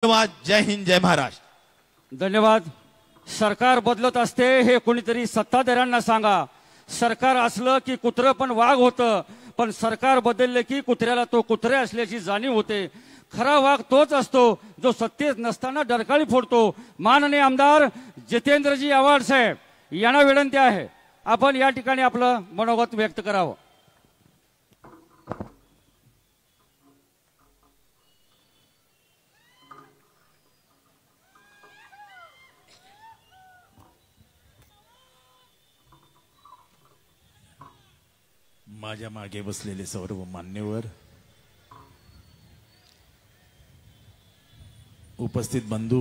धन्यवाद. जय हिंद, जय महाराष्ट्र. धन्यवाद. सरकार बदलत असते हे कोणीतरी सत्ताधाऱ्यांना सांगा. सरकार असलं की कुत्रं पण वाघ होतं, पण सरकार बदलले की कुत्र्याला तो कुत्रे असल्याची जाणीव होते. खरा वाघ तोच असतो जो सत्तेत नसताना डरकाळी फोडतो. माननीय आमदार जितेंद्रजी आव्हाड साहेब यांना विनंती आहे आपण या ठिकाणी आपलं मनोगत व्यक्त करावं. माझ्या मागे बसलेले सर्व मान्यवर, उपस्थित बंधू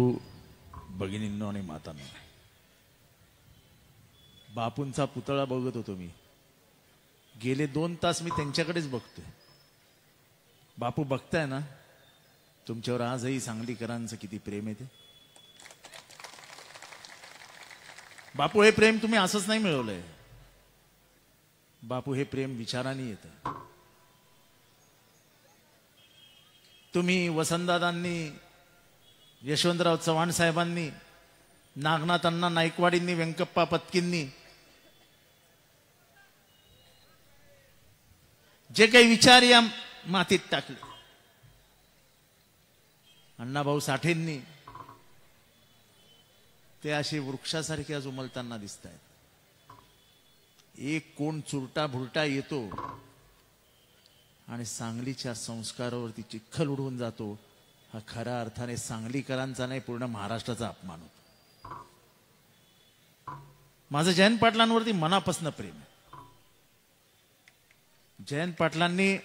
भगिनींनो आणि मातांनो, बापूंचा पुतळा बघत होतो मी. गेले 2 तास मी त्यांच्याकडेच बघतोय. बापू बघताय ना, तुमच्यावर आजही सांगलीकरांचं किती प्रेम आहे ते. बापू, हे प्रेम तुम्ही असंच नाही मिळवलंय. बापू, हे प्रेम विचारांनी येतं. तुम्ही वसंतदादांनी, यशवंतराव चव्हाण साहेबांनी, नागनाथ अण्णा नाईकवाडींनी, व्यंकप्पा पत्कींनी जे काही विचार या मातीत टाकले, अण्णाभाऊ साठेंनी, ते असे वृक्षासारखे आज उमलताना दिसत आहेत. एक कोण चुरटा भुरटा येतो आणि सांगलीच्या संस्कारावरती चिखल उडवून जातो. हा खऱ्या अर्थाने सांगलीकरांचा नाही, पूर्ण महाराष्ट्राचा अपमान होतो. माझं जयंत पाटलांवरती मनापासून प्रेम आहे. जयंत पाटलांनी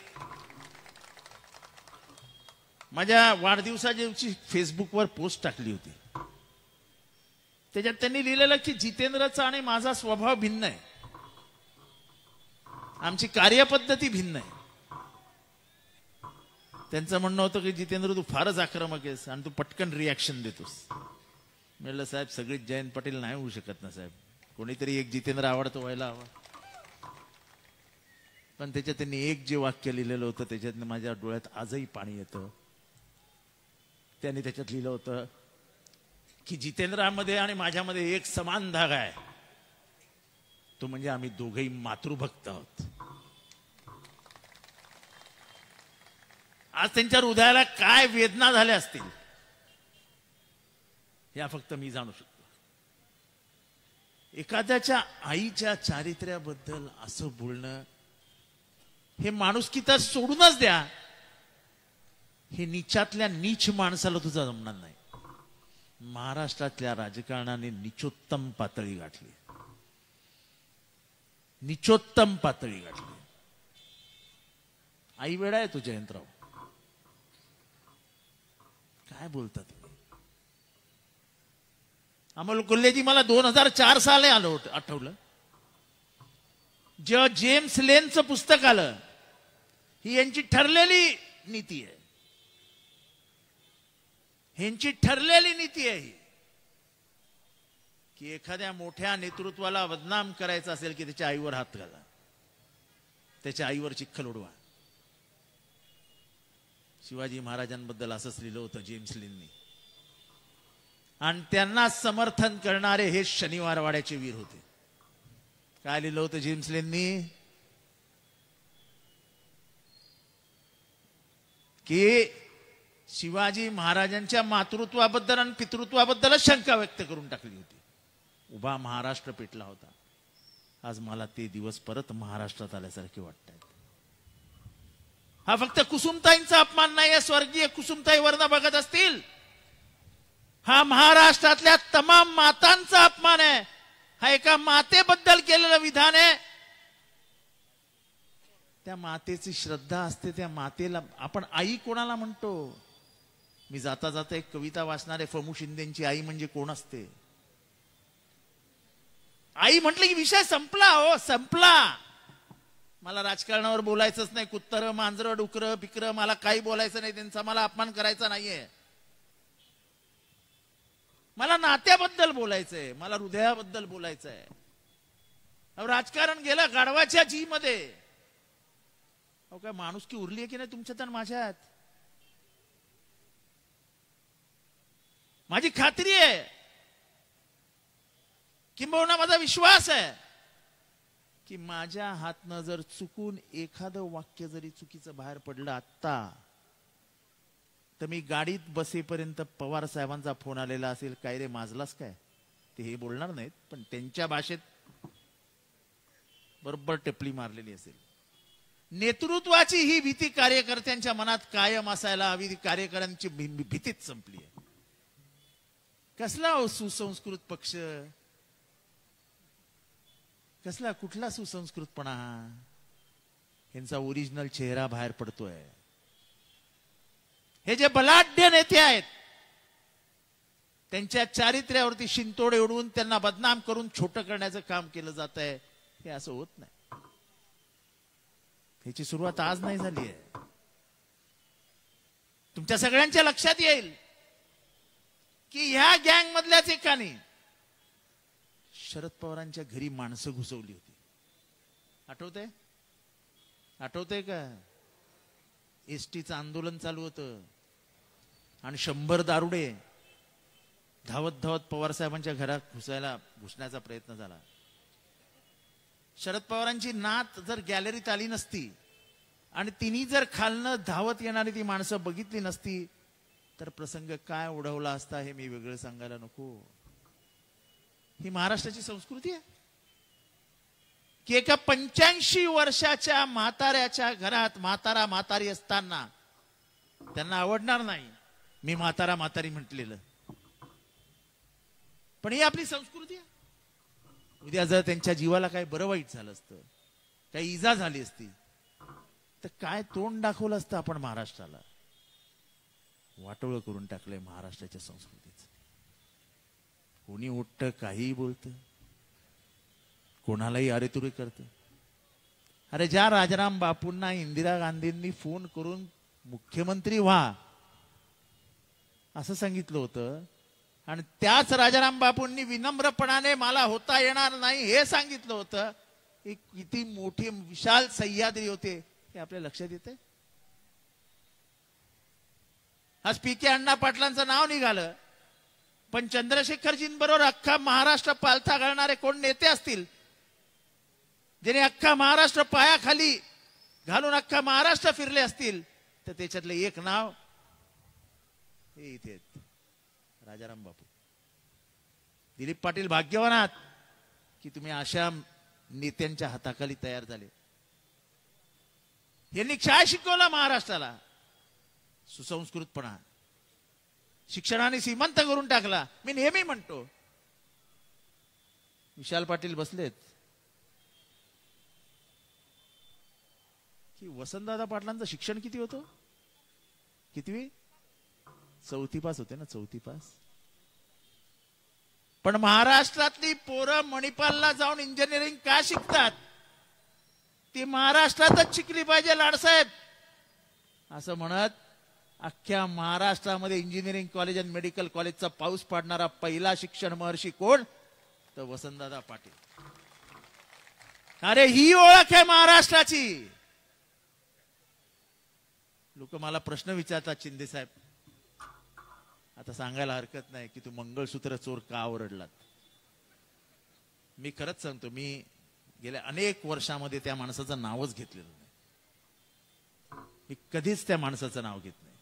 माझ्या वाढदिवसाची फेसबुकवर पोस्ट टाकली होती. त्याच्यात त्यांनी लिहिलेलं की जितेंद्रचा आणि माझा स्वभाव भिन्न आहे, आमची कार्यपद्धती भिन्न आहे. त्यांचं म्हणणं होतं की जितेंद्र, तू फारच आक्रमक आहेस आणि तू पटकन रिॲक्शन देतोस. म्हणलं, साहेब, सगळीच जयंत पाटील नाही होऊ शकत ना साहेब. कोणीतरी एक जितेंद्र आवडतो व्हायला हवा. पण त्याच्यात त्यांनी एक जे वाक्य लिहिलेलं होतं, त्याच्यात माझ्या डोळ्यात आजही पाणी येतं. त्यांनी त्याच्यात लिहिलं होतं की जितेंद्रामध्ये आणि माझ्यामध्ये एक समान धागा आहे, तो म्हणजे आम्ही दोघेही मातृभक्त आहोत. आज त्यांच्या हृदयाला काय वेदना झाल्या असतील या फक्त मी जाणू शकतो. एखाद्याच्या आईच्या चारित्र्याबद्दल असं बोलणं, हे माणुसकी तर सोडूनच द्या, हे नीचातल्या नीच माणसाला तुझा जमणार नाही. महाराष्ट्रातल्या राजकारणाने निचोत्तम पातळी गाठली, निचोत्तम पातळी गाठली. आई वेळा आहे तो जयंतराव, काय बोलता तुम्ही? अमोल कोल्हेजी, मला 2004 साली आलं आठवलं, जेव्हा जेम्स लेनचं पुस्तक आलं. ही यांची ठरलेली नीती आहे, ह्यांची ठरलेली नीती आहे की एखाद्या मोठ्या नेतृत्वाला बदनाम करायचं असेल की त्याच्या आईवर हात घाला, त्याच्या आईवर चिखल उडवा. शिवाजी महाराजांबद्दल असंच लिहिलं होतं जेम्स लिननी. आणि त्यांना समर्थन करणारे हे शनिवारवाड्याचे वीर होते. काय लिहिलं होतं जेम्स लिननी? की शिवाजी महाराजांच्या मातृत्वाबद्दल आणि पितृत्वाबद्दलच शंका व्यक्त करून टाकली होती. उभा महाराष्ट्र पेटला होता. आज मला ते दिवस परत महाराष्ट्रात आल्यासारखे वाटतात. हा फक्त कुसुमताईंचा अपमान नाही आहे. स्वर्गीय कुसुमताई वरनं बघत असतील, हा महाराष्ट्रातल्या तमाम मातांचा अपमान आहे. हा एका मातेबद्दल केलेलं विधान आहे. त्या मातेची श्रद्धा असते, त्या मातेला आपण आई कोणाला म्हणतो? मी जाता जाता एक कविता वाचणार आहे. फमू शिंदेची आई म्हणजे कोण असते? आई म्हटलं की विषय संपला, हो संपला. मला राजकारणावर बोलायचंच नाही. कुत्तर, मांजर, डुकर, पिकर, मला काही बोलायचं नाही. त्यांचा मला अपमान करायचा नाहीये. मला नात्याबद्दल बोलायचंय, मला हृदयाबद्दल बोलायचंय. राजकारण गेलं गाढवाच्या जी मध्ये. काय माणुसकी उरली आहे की नाही तुमच्यात आणि माझ्यात? माझी खात्री आहे, किंबहुना माझा विश्वास आहे की माझ्या हातनं जर चुकून एखादं वाक्य जरी चुकीचं बाहेर पडलं आत्ता, तर मी गाडीत बसेपर्यंत पवार साहेबांचा फोन आलेला असेल, काय रे माजलास काय, ते हे बोलणार नाहीत पण त्यांच्या भाषेत बरोबर टिपली मारलेली असेल. नेतृत्वाची ही भीती कार्यकर्त्यांच्या मनात कायम असायला हवी. ती कार्यकर्त्यांची भीतीच संपली आहे. कसला सुसंस्कृत पक्ष, कसला कुठला सुसंस्कृतपणा, यांचा ओरिजिनल चेहरा बाहेर पडतोय. हे जे बलाढ्य नेते आहेत त्यांच्या चारित्र्यावरती शिंतोड उडवून त्यांना बदनाम करून छोटं करण्याचं काम केलं जात आहे. हे असं होत नाही. ह्याची सुरुवात आज नाही झाली आहे. तुमच्या सगळ्यांच्या लक्षात येईल की ह्या गँग मधल्याच एकाने शरद पवारांच्या घरी माणसं घुसवली होती. आठवतंय? आठवतंय का? एसटीचं आंदोलन चालू होतं आणि 100 दारुडे धावत धावत पवार साहेबांच्या घरात घुसण्याचा प्रयत्न झाला. शरद पवारांची नात जर गॅलरीत आली नसती आणि तिने जर खालनं धावत येणारी ती माणसं बघितली नसती तर प्रसंग काय ओढवला असता हे मी वेगळं सांगायला नको. ही महाराष्ट्राची संस्कृती आहे की एका 85 वर्षाच्या म्हाताऱ्याच्या घरात म्हातारा म्हातारी असताना त्यांना आवडणार नाही मी म्हातारा म्हातारी म्हटलेलं, पण ही आपली संस्कृती आहे. उद्या जर त्यांच्या जीवाला काही बरं वाईट झालं असतं, काही इजा झाली असती, तर काय तोंड दाखवलं असतं आपण महाराष्ट्राला. वाटोळं करून टाकलंय महाराष्ट्राच्या संस्कृतीचं. कोणी उठतं काहीही बोलतं, कोणालाही अरेतुरे करतं. अरे ज्या राजाराम बापूंना इंदिरा गांधींनी फोन करून मुख्यमंत्री व्हा असं सांगितलं होतं आणि त्याच राजाराम बापूंनी विनम्रपणाने मला होता येणार नाही हे सांगितलं होतं, एक किती मोठी विशाल सह्याद्री होते हे आपल्या लक्षात येते. आज पी.के. अण्णा पाटलांचं नाव निघालं, पण चंद्रशेखरजींबरोबर अख्खा महाराष्ट्र पालथा घालणारे कोण नेते असतील ज्याने अख्खा महाराष्ट्र पायाखाली घालून अख्खा महाराष्ट्र फिरले असतील तर त्याच्यातलं एक नाव हे इथे आहेत, राजाराम बापू. दिलीप पाटील भाग्यवान आहात की तुम्ही अशा नेत्यांच्या हाताखाली तयार झाले. यांनी काय शिकवलं महाराष्ट्राला? सुसंस्कृतपणा. शिक्षणाने श्रीमंत करून टाकला. मी नेहमी म्हणतो, विशाल पाटील बसलेत की वसंतदादा पाटलांचं शिक्षण किती होतं? कितवी? 4थी पास होते ना, 4थी पास. पण महाराष्ट्रातली पोरं मणिपालला जाऊन इंजिनिअरिंग का शिकतात? ती महाराष्ट्रातच शिकली पाहिजे लाडसाहेब असं म्हणत अख्ख्या महाराष्ट्रामध्ये इंजिनिअरिंग कॉलेज आणि मेडिकल कॉलेजचा पाऊस पाडणारा पहिला शिक्षण महर्षी कोण? तर वसंतदादा पाटील. अरे ही ओळख आहे महाराष्ट्राची. लोक मला प्रश्न विचारतात, शिंदे साहेब आता सांगायला हरकत नाही की तू मंगळसूत्र चोर का ओरडलात. मी खरंच सांगतो, मी गेल्या अनेक वर्षामध्ये त्या माणसाचं नावच घेतलेलं नाही. मी कधीच त्या माणसाचं नाव घेत नाही.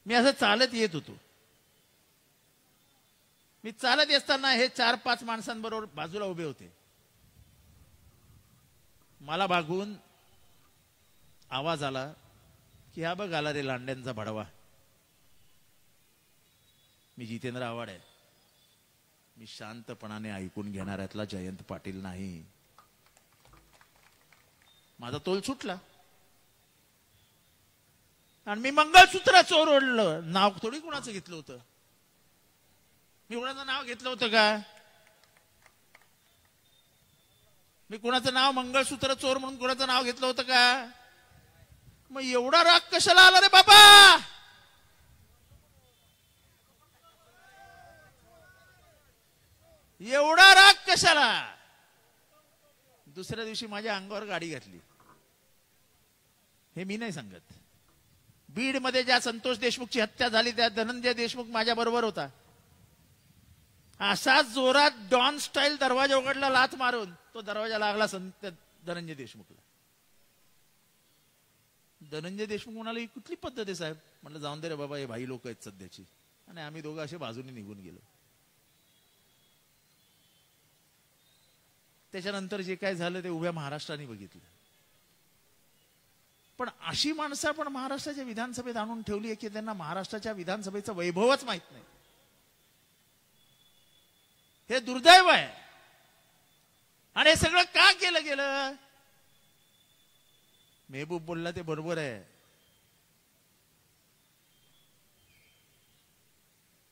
मी असं चालत येत होतो. मी चालत असताना हे 4-5 माणसांबरोबर बाजूला उभे होते. मला बागून आवाज आला की हा बघ आला रे लांड्यांचा भडवा. मी जितेंद्र आव्हाड आहे. मी शांतपणाने ऐकून घेणाऱ्यातला जयंत पाटील नाही. माझा तोल सुटला आणि मी मंगळसूत्र चोर ओढलं. नाव थोडी कुणाचं घेतलं होतं. मी कुणाचं नाव घेतलं होतं का? मी कुणाचं नाव मंगळसूत्र चोर म्हणून कुणाचं नाव घेतलं होतं का? मग एवढा राग कशाला आला रे बाबा? एवढा राग कशाला? दुसऱ्या दिवशी माझ्या अंगावर गाडी घातली. हे मी नाही सांगत, बीड मध्ये ज्या संतोष देशमुखची हत्या झाली त्या धनंजय देशमुख माझ्या बरोबर होता. असा जोरात डॉन स्टाईल दरवाजा उघडला लाथ मारून, तो दरवाजा लागला धनंजय देशमुखला. धनंजय देशमुख म्हणाले ही कुठली पद्धत आहे साहेब? म्हटलं जाऊन दे रे बाबा, हे भाई लोक आहेत सध्याची. आणि आम्ही दोघं असे बाजूने निघून गेलो. त्याच्यानंतर जे काय झालं ते उभ्या महाराष्ट्राने बघितलं. पण अशी माणसं आपण महाराष्ट्राच्या विधानसभेत आणून ठेवली आहे की त्यांना महाराष्ट्राच्या विधानसभेचं वैभवच माहित नाही. हे दुर्दैव आहे. आणि हे सगळं का केलं गेलं? मेहबूब बोलला ते बरोबर आहे.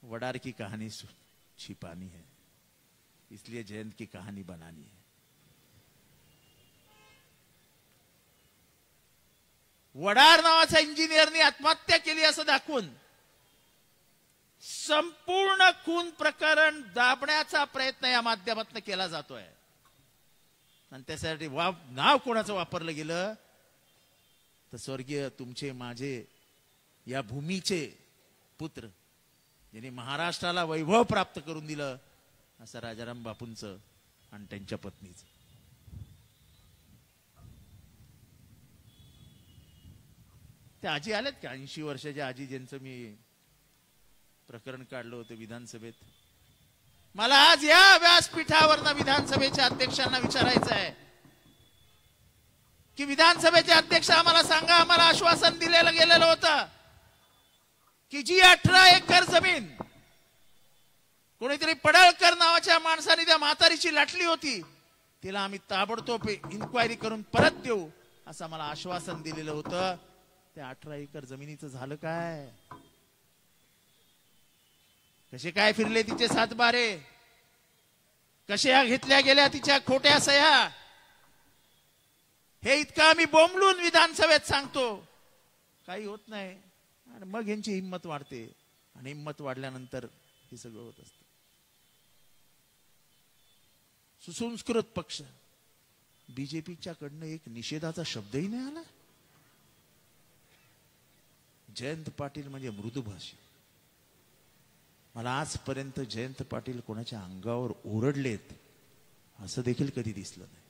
वडार की कहानी छिपानी है, इसलिए जयंत की कहानी बनानी है. वडार नावाच्या इंजिनियरनी आत्महत्या केली असं दाखवून संपूर्ण खून प्रकरण दाबण्याचा प्रयत्न या माध्यमातून केला जातोय. आणि त्यासाठी नाव कोणाचं वापरलं गेलं तर स्वर्गीय तुमचे माझे या भूमीचे पुत्र ज्यांनी महाराष्ट्राला वैभव प्राप्त करून दिलं असं राजाराम बापूंचं आणि त्यांच्या पत्नीचं. त्या आजी आल्यात का? 80 वर्षाच्या आजी ज्यांचं मी प्रकरण काढलं होतं विधानसभेत. मला आज या व्यासपीठावरनं विधानसभेच्या अध्यक्षांना विचारायचं आहे की विधानसभेचे अध्यक्ष आम्हाला सांगा, आम्हाला आश्वासन दिलेलं गेलेलं होतं की जी 18 एकर जमीन कोणीतरी पडळकर नावाच्या माणसाने त्या म्हातारीची लाटली होती तिला आम्ही ताबडतोब इन्क्वायरी करून परत देऊ असं आम्हाला आश्वासन दिलेलं होतं. त्या 18 एकर जमिनीचं झालं काय? कसे काय फिरले तिचे सातबारे? कशा घेतल्या गेल्या तिच्या खोट्या सह्या? हे इतकं आम्ही बोंबलून विधानसभेत सांगतो, काही होत नाही. आणि मग यांची हिंमत वाढते आणि हिंमत वाढल्यानंतर हे सगळं होत असतं. सुसंस्कृत पक्ष बीजेपीच्या कडनं एक निषेधाचा शब्दही नाही आला. जयंत पाटील म्हणजे मृदुभाषी. मला आजपर्यंत जयंत पाटील कोणाच्या अंगावर ओरडलेत असं देखील कधी दिसलं नाही.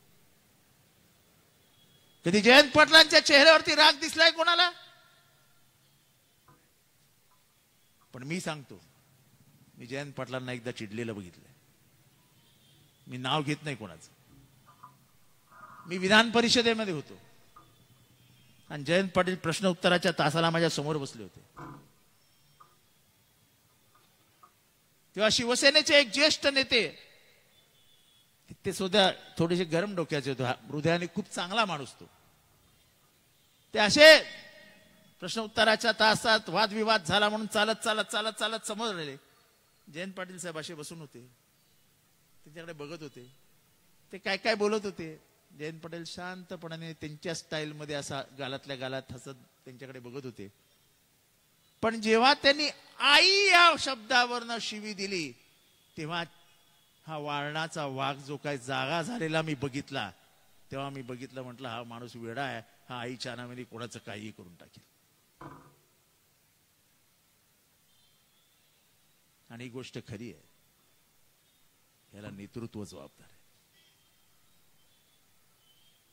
कधी जयंत पाटलांच्या चेहऱ्यावरती राग दिसलाय कोणाला? पण मी सांगतो, मी जयंत पाटलांना एकदा चिडलेलं बघितलंय. मी नाव घेत नाही कोणाचं. मी विधान परिषदेमध्ये होतो आणि जयंत पाटील प्रश्न उत्तराच्या तासाला माझ्या समोर बसले होते. तेव्हा शिवसेनेचे एक ज्येष्ठ नेते, ते सुद्धा थोडेसे गरम डोक्याचे होते, हृदयाने खूप चांगला माणूस तो. ते असे प्रश्न उत्तराच्या तासात वादविवाद झाला म्हणून चालत चालत चालत चालत समोर राहिले. जयंत पाटील साहेब असे बसून होते, त्यांच्याकडे बघत होते. ते काय काय बोलत होते. जयंत पाटील शांतपणाने त्यांच्या स्टाईलमध्ये असा गालातल्या गालात हसत त्यांच्याकडे बघत होते. पण जेव्हा त्यांनी आई या शब्दावरनं शिवी दिली तेव्हा हा वारणाचा वाघ जो काय जागा झालेला मी बघितला, तेव्हा मी बघितलं, म्हटलं हा माणूस वेडा आहे, हा आईच्या नावाने कोणाचं काही करून टाकेल. आणि ही गोष्ट खरी आहे. याला नेतृत्व जबाबदार आहे.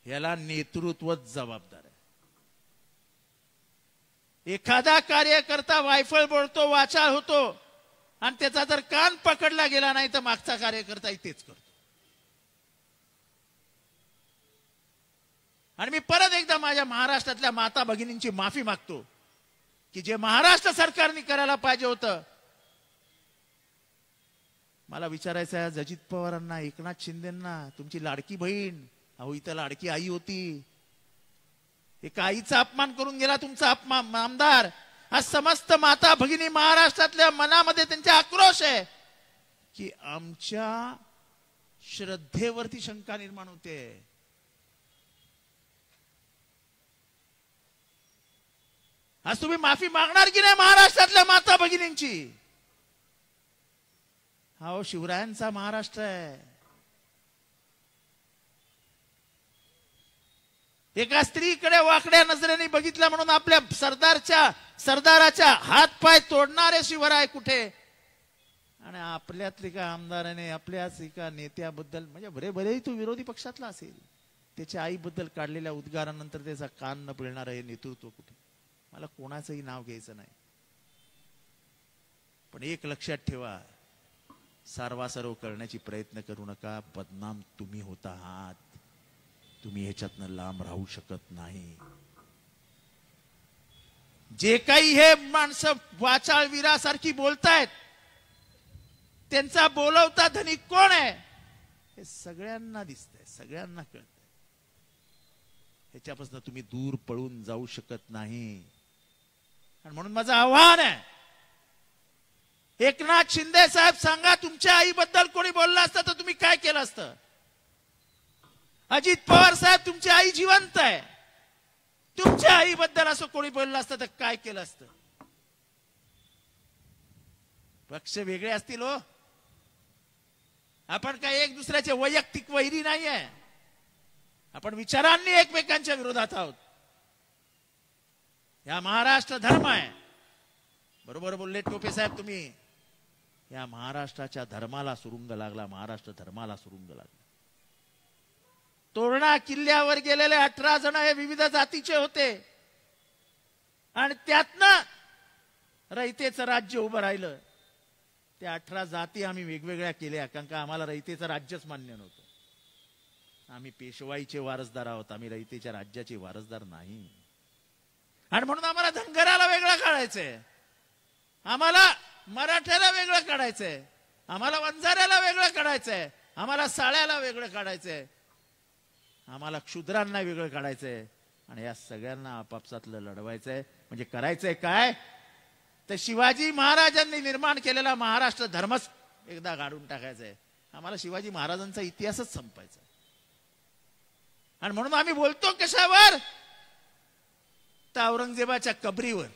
याला नेतृत्वच जबाबदार आहे. एखादा कार्यकर्ता वायफळ बोलतो, वाचाळ होतो आणि त्याचा जर कान पकडला गेला नाही तर मागचा कार्यकर्ताही तेच करतो. आणि मी परत एकदा माझ्या महाराष्ट्रातल्या माता भगिनींची माफी मागतो की जे महाराष्ट्र सरकारने करायला पाहिजे होतं. मला विचारायचं आहे अजित पवारांना, एकनाथ शिंदेंना, तुमची लाडकी बहीण, अहो इथं लाडकी आई होती, एका आईचा अपमान करून गेला तुमचा आमदार. आज समस्त माता भगिनी महाराष्ट्रातल्या मनामध्ये त्यांचा आक्रोश आहे की आमच्या श्रद्धेवरती शंका निर्माण होते. आज तुम्ही माफी मागणार की नाही महाराष्ट्रातल्या माता भगिनींची? हा शिवरायांचा महाराष्ट्र आहे. एका स्त्रीकडे वाकड्या नजरेने बघितलं म्हणून आपल्या सरदाराच्या हात पाय तोडणारे शिवराय कुठे? आणि आपल्यातले का आमदाराने आपल्याच एका नेत्याबद्दल, म्हणजे बरेही तो विरोधी पक्षातला असेल, त्याच्या आईबद्दल काढलेल्या उद्गारानंतर त्याचा कान न पिळणारं हे नेतृत्व कुठे? मला कोणाचंही नाव घ्यायचं नाही, पण एक लक्षात ठेवा, सारवासारव करण्याची प्रयत्न करू नका. बदनाम तुम्ही होता आहात, तुम्ही ह्याच्यातनं लांब राहू शकत नाही. जे काही हे माणसं वाचाळ वीरासारखी बोलतायत, त्यांचा बोलवता धनी कोण आहे हे सगळ्यांना दिसतंय, सगळ्यांना कळतंय. ह्याच्यापासून तुम्ही दूर पळून जाऊ शकत नाही. आणि म्हणून माझं आव्हान आहे, एकनाथ शिंदे साहेब, सांगा तुमच्या आईबद्दल कोणी बोललं असतं तर तुम्ही काय केलं असतं? अजित पवार साहेब, तुमची आई जिवंत आहे, तुमच्या आईबद्दल असं कोणी बोललं असतं तर काय केलं असतं? पक्ष वेगळे असतील हो, आपण काय एक दुसऱ्याचे वैयक्तिक वैरी नाहीये, आपण विचारांनी एकमेकांच्या विरोधात आहोत. या महाराष्ट्र धर्म आहे. बरोबर बोलले टोपे साहेब तुम्ही. या महाराष्ट्राच्या धर्माला सुरुंग लागला, महाराष्ट्र धर्माला सुरुंग लागला. तोरणा किल्ल्यावर गेलेले 18 जण हे विविध जातीचे होते आणि त्यातनं रयतेचं राज्य उभं राहिलं. त्या 18 जाती आम्ही वेगवेगळ्या केल्या, कारण का आम्हाला रयतेचं राज्यच मान्य नव्हतं. आम्ही पेशवाईचे वारसदार आहोत, आम्ही रयतेच्या राज्याचे वारसदार नाही. आणि म्हणून आम्हाला धनगराला वेगळं काढायचंय, आम्हाला मराठ्याला वेगळं काढायचंय, आम्हाला वंजाऱ्याला वेगळं काढायचंय, आम्हाला साळ्याला वेगळं काढायचंय, आम्हाला क्षुद्रांना वेगळं काढायचंय. आणि या सगळ्यांना आपापसातलं लढवायचंय. म्हणजे करायचंय काय? तर शिवाजी महाराजांनी निर्माण केलेला महाराष्ट्र धर्मच एकदा गाडून टाकायचंय. आम्हाला शिवाजी महाराजांचा इतिहासच संपायचा. आणि म्हणून आम्ही बोलतो कशावर? तर औरंगजेबाच्या कबरीवर,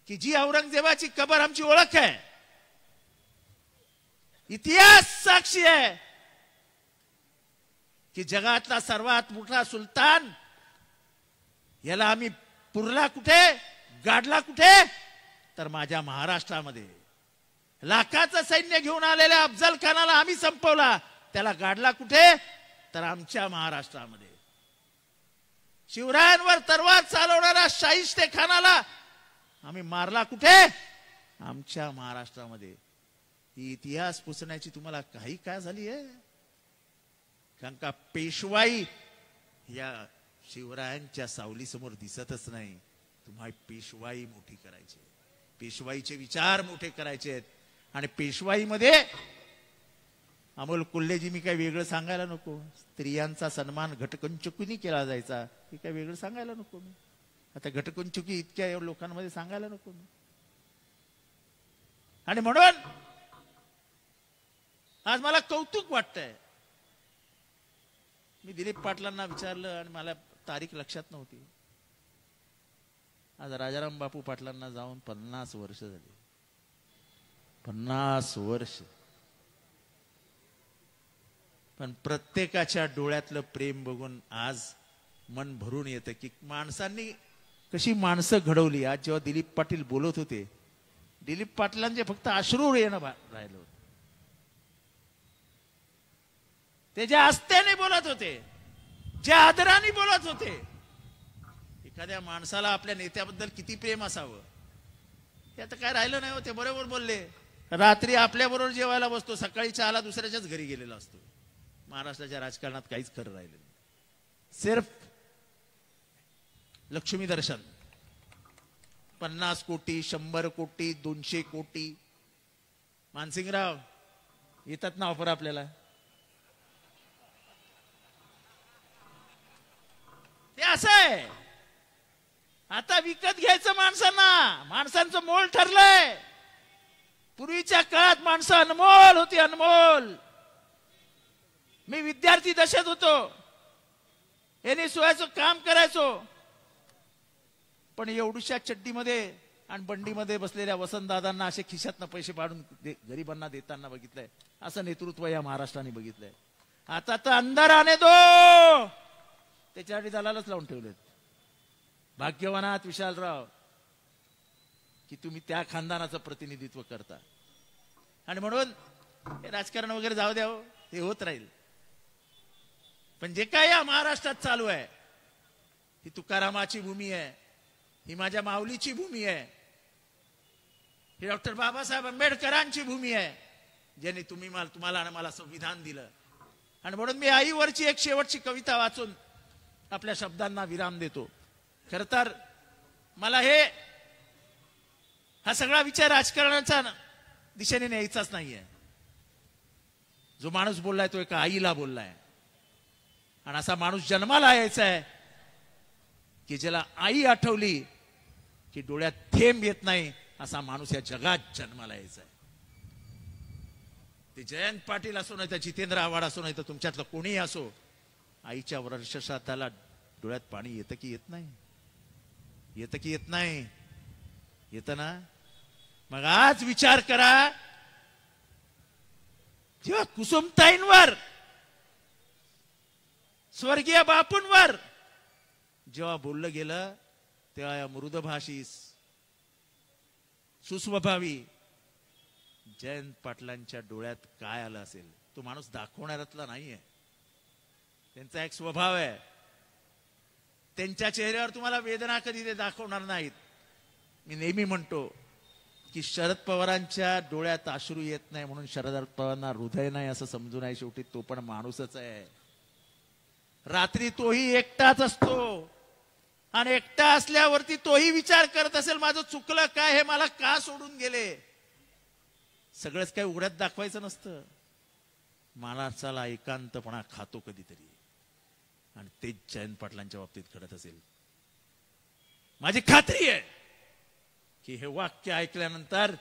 की जी औरंगजेबाची कबर आमची ओळख आहे, इतिहास साक्षी आहे की जगातला सर्वात मोठा सुलतान, याला आम्ही पुरला कुठे, गाडला कुठे? तर माझ्या महाराष्ट्रामध्ये. लाखाचं सैन्य घेऊन आलेल्या अफजल खानाला आम्ही संपवला, त्याला गाडला कुठे? तर आमच्या महाराष्ट्रामध्ये. शिवरायांवर तलवार चालवणाऱ्या शाहिस्ते खानाला आम्ही मारला कुठे? आमच्या महाराष्ट्रामध्ये. ही इतिहास पुसण्याची तुम्हाला काही काय झाली आहे? कारण का पेशवाई या शिवरायांच्या सावलीसमोर दिसतच नाही. तुम्हाला पेशवाई मोठी करायची, पेशवाईचे विचार मोठे करायचे आहेत. आणि पेशवाईमध्ये अमोल कोल्हेजी, मी काय वेगळं सांगायला नको. स्त्रियांचा सन्मान घटकंचुकीने केला जायचा, हे काय वेगळं सांगायला नको मी. आता घटकंचुकी इतक्या लोकांमध्ये सांगायला नको मी. आणि म्हणून आज मला कौतुक वाटतंय. मी दिलीप पाटलांना विचारलं आणि मला तारीख लक्षात नव्हती. आज राजाराम बापू पाटलांना जाऊन 50 वर्ष झाली. 50 वर्ष. पण प्रत्येकाच्या डोळ्यातलं प्रेम बघून आज मन भरून येतं की माणसांनी कशी माणसं घडवली. आज जेव्हा दिलीप पाटील बोलत होते, दिलीप पाटलांचे फक्त अश्रू येणं राहिलं होतं. ते ज्या आस्थेने बोलत होते, ज्या आदराने बोलत होते. एखाद्या माणसाला आपल्या नेत्याबद्दल किती प्रेम असावं हे आता काय राहिलं नाही. होते बरोबर बोलले. रात्री आपल्या बरोबर जेवायला बसतो, सकाळी चहाला दुसऱ्याच्याच घरी गेलेला असतो. महाराष्ट्राच्या राजकारणात काहीच खरं राहिलं नाही. सिर्फ लक्ष्मी दर्शन. 50 कोटी, 100 कोटी, 200 कोटी. मानसिंगराव येतात ना ऑफर आपल्याला. ते असं आहे. आता विकत घ्यायचं माणसांना. माणसांचं मोल ठरलंय. पूर्वीच्या काळात माणसं अनमोल होती, अनमोल. मी विद्यार्थी दशेत होतो, यांनी सोयाचं काम करायचो. पण एवढ्याशा चड्डीमध्ये आणि बंडीमध्ये बसलेल्या वसंतदादांना असे खिशातनं पैसे पाडून गरिबांना देताना बघितलंय. असं नेतृत्व या महाराष्ट्राने बघितलंय. आता तर अंदर आने दो, त्याच्यासाठी दलालच लावून ठेवलेत. भाग्यवान आहात विशालराव की तुम्ही त्या खानदानाचं प्रतिनिधित्व करता. आणि म्हणून हे राजकारण वगैरे जाऊ द्या, हे होत राहील. पण जे काय या महाराष्ट्रात चालू आहे, ही तुकारामाची भूमी आहे, ही माझ्या माऊलीची भूमी आहे, ही डॉक्टर बाबासाहेब आंबेडकरांची भूमी आहे, ज्यांनी तुम्हाला आणि मला संविधान दिलं. आणि म्हणून मी आईवरची एक शेवटची कविता वाचून आपल्या शब्दांना विराम देतो. खर तर मला हा सगळा विचार राजकारणाच्या दिशेने न्यायचाच नाहीये. जो माणूस बोललाय तो एका आईला बोललाय. आणि असा माणूस जन्माला यायचा आहे की ज्याला आई आठवली की डोळ्यात थेंब येत नाही, असा माणूस या जगात जन्माला यायचा आहे. ते जयंत पाटील असो नाही तर जितेंद्र आव्हाड असो नाही तर तुमच्यातलं कोणीही असो, आईच्या वर्षश्राद्धाला डोळ्यात पाणी येतं की येत नाही? येतं की येत नाही? येतं ना? मग आज विचार करा, जेव्हा कुसुमताईंवर, स्वर्गीय बापूंवर जेव्हा बोललं गेलं, तेव्हा या मृदभाषी सुस्वभावी जयंत पाटलांच्या डोळ्यात काय आलं असेल? तो माणूस दाखवणाऱ्यातला नाहीये. त्यांचा एक स्वभाव आहे, त्यांच्या चेहऱ्यावर तुम्हाला वेदना कधी ते दाखवणार नाहीत. मी नेहमी म्हणतो की शरद पवारांच्या डोळ्यात अश्रू येत नाही म्हणून शरद पवारांना हृदय नाही असं समजू नये. शेवटी तो पण माणूसच आहे. रात्री तोही एकटाच असतो आणि एकटा असल्यावरती तोही विचार करत असेल, माझं चुकलं काय, हे मला का सोडून गेले. सगळंच काही उघड्यात दाखवायचं नसतं. माणसाला एकांतपणा खातो कधीतरी, आणि तेच जयंत पाटलांच्या बाबतीत घडत असेल. माझी खात्री आहे की हे वाक्य ऐकल्यानंतर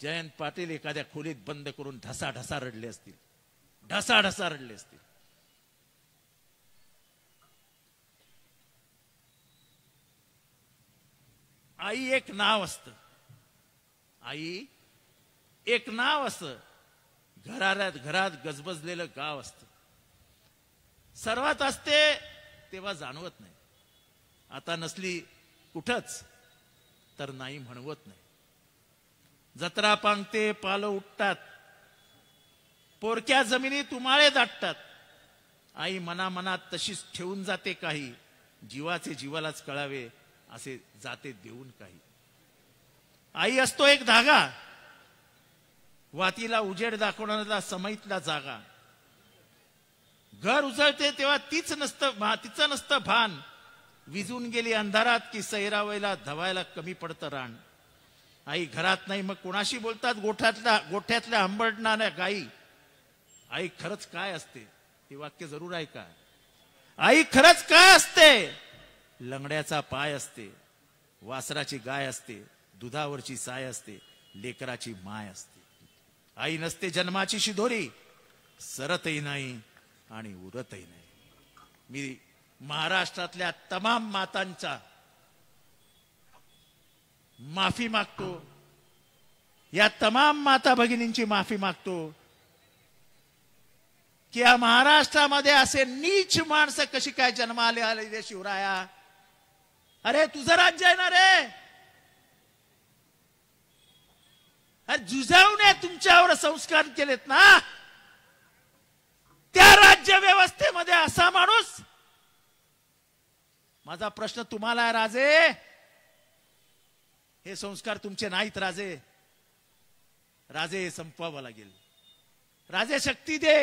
जयंत पाटील एखाद्या खोलीत बंद करून ढसाढसा रडले असतील, ढसाढसा रडले असतील. आई एक नाव असतं, आई एक नाव असतं. घरात गजबजलेलं गाव असतं. सर्वात असते तेव्हा जाणवत नाही. आता नसली कुठंच तर नाही म्हणवत नाही. जत्रा पांगते, पालं उठतात, पोरक्या जमिनी तुमाळे दाटतात. आई मनामनात तशीच ठेवून जाते काही, जीवाचे जीवालाच कळावे असे जाते देऊन काही. आई असतो एक धागा, वातीला उजेड दाखवणारा समईतला जागा. घर उजळते तेव्हा तिचं नसतं भान. विजून गेली अंधारात की सैरावायला धवायला कमी पडतं रान. आई घरात नाही मग कोणाशी बोलतात गोठ्यातल्या हंबरणाऱ्या गाई. आई खरंच काय असते हे वाक्य जरूर ऐका. आई खरंच काय असते? लंगड्याचा पाय असते, वासराची गाय असते, दुधावरची साय असते, लेकराची माय असते. आई नसते जन्माची शिदोरी, सरतही नाही आणि उरतही नाही. मी महाराष्ट्रातल्या तमाम मातांचा माफी मागतो, या तमाम माता भगिनींची माफी मागतो की या महाराष्ट्रामध्ये असे नीच माणसं कशी काय जन्माला आले रे शिवराया. अरे तुझं राज्य आहे ना रे, जुजावणे तुमच्यावर संस्कार केलेत ना, त्या राज्य व्यवस्थेमध्ये असा माणूस. माझा प्रश्न तुम्हाला आहे राजे, हे संस्कार तुमचे नाहीत राजे. राजे संपवावं लागेल. राजे शक्ती दे.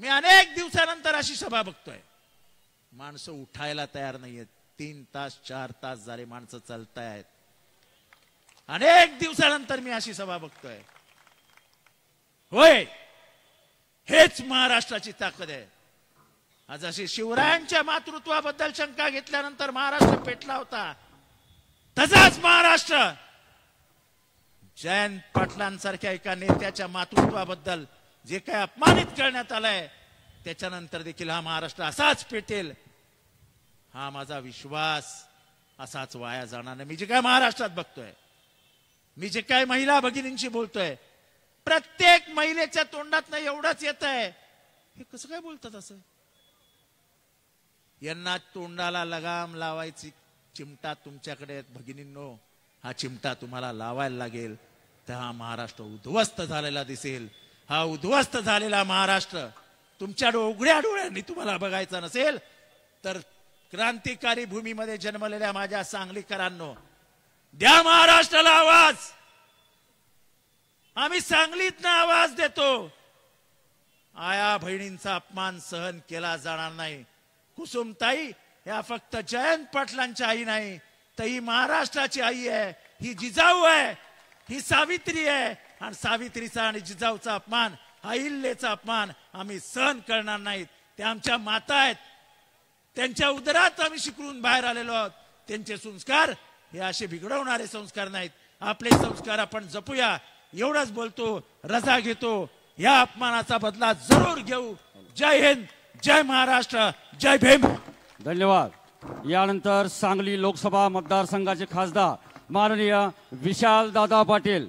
मी अनेक दिवसानंतर अशी सभा बघतोय, माणसं उठायला तयार नाहीयेत. 3 तास 4 तास झाले माणसं चालतायत. अनेक दिवसानंतर मी अशी सभा बघतोय. होय, हेच महाराष्ट्राची ताकद आहे. आज अशी शिवरायांच्या मातृत्वाबद्दल शंका घेतल्यानंतर महाराष्ट्र पेटला होता, तसाच महाराष्ट्र जयंत पाटलांसारख्या एका नेत्याच्या मातृत्वाबद्दल जे काही अपमानित करण्यात आलंय त्याच्यानंतर देखील हा महाराष्ट्र असाच पेटेल, हा माझा विश्वास असाच वाया जाणार नाही. मी जे काय महाराष्ट्रात बघतोय, मी जे काय महिला भगिनींशी बोलतोय, प्रत्येक महिलेच्या तोंडात एवढंच येत आहे, हे कसं काय बोलतात असं? यांना तोंडाला लगाम लावायची चिमटा तुमच्याकडे आहेत भगिनींनो. हा चिमटा तुम्हाला लावायला लागेल तर हा महाराष्ट्र उद्ध्वस्त झालेला दिसेल. हा उद्ध्वस्त झालेला महाराष्ट्र तुमच्या उघड्या डोळ्यांनी तुम्हाला बघायचा नसेल तर क्रांतिकारी भूमीमध्ये जन्मलेल्या माझ्या सांगलीकरांनो, द्या महाराष्ट्राला आवाज. आम्ही सांगलीतनं आवाज देतो. आया बहिणींचा अपमान सहन केला जाणार नाही. कुसुमताई या फक्त जयंत पाटलांच्या आई नाही, तर ही महाराष्ट्राची आई आहे. ही जिजाऊ आहे, ही सावित्री आहे. आणि सावित्रीचा आणि जिजाऊचा अपमान, अहिल्याचा अपमान आम्ही सहन करणार नाहीत. ते आमच्या माता आहेत, त्यांच्या उदरात आम्ही शिकून बाहेर आलेलो आहोत. त्यांचे संस्कार हे असे बिघडवणारे संस्कार नाहीत. आपले संस्कार आपण जपूया. एवढंच बोलतो, रजा घेतो. या अपमानाचा बदला जरूर घेऊ. जय हिंद, जय महाराष्ट्र, जय भीम. धन्यवाद. यानंतर सांगली लोकसभा मतदारसंघाचे खासदार माननीय विशाल दादा पाटील